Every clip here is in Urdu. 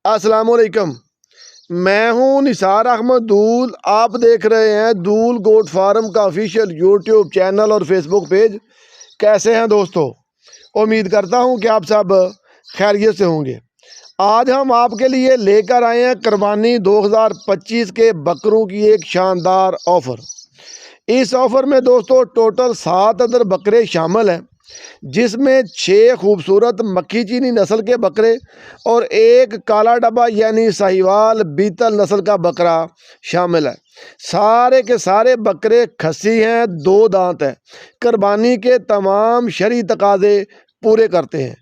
السلام علیکم، میں ہوں نثار احمد دول۔ آپ دیکھ رہے ہیں دول گوٹ فارم کا آفیشیل یوٹیوب چینل اور فیس بک پیج۔ کیسے ہیں دوستو؟ امید کرتا ہوں کہ آپ سب خیریت سے ہوں گے۔ آج ہم آپ کے لیے لے کر آئے ہیں قربانی 2025 کے بکروں کی ایک شاندار آفر۔ اس آفر میں دوستو ٹوٹل 7 عدد بکرے شامل ہیں، جس میں 6 خوبصورت مکھی چینی نسل کے بکرے اور ایک کالا ڈبا یعنی ساہیوال بیتل نسل کا بکرا شامل ہے۔ سارے کے سارے بکرے کھسی ہیں، 2 دانت ہیں، قربانی کے تمام شرعی تقاضے پورے کرتے ہیں،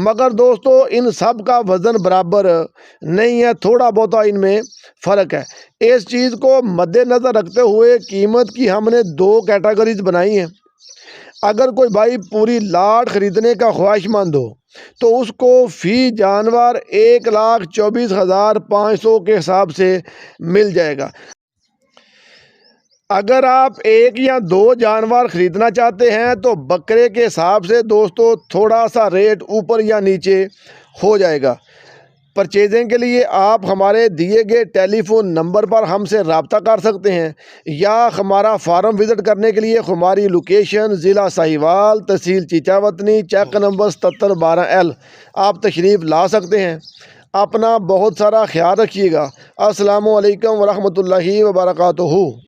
مگر دوستو ان سب کا وزن برابر نہیں ہے، تھوڑا بہت ان میں فرق ہے۔ اس چیز کو مد نظر رکھتے ہوئے قیمت کی ہم نے 2 کیٹیگریز بنائی ہیں۔ اگر کوئی بھائی پوری لاٹ خریدنے کا خواہش مند ہو تو اس کو فی جانور 1,24,500 کے حساب سے مل جائے گا۔ اگر آپ 1 یا 2 جانور خریدنا چاہتے ہیں تو بکرے کے حساب سے دوستو تھوڑا سا ریٹ اوپر یا نیچے ہو جائے گا۔ پرچیزنگ کے لیے آپ ہمارے دیے گئے ٹیلی فون نمبر پر ہم سے رابطہ کر سکتے ہیں، یا ہمارا فارم وزٹ کرنے کے لیے ہماری لوکیشن ضلع ساہیوال، تحصیل چیچاوطنی، چیک نمبر 7712L آپ تشریف لا سکتے ہیں۔ اپنا بہت سارا خیال رکھیے گا۔ السلام علیکم ورحمۃ اللہ وبرکاتہ۔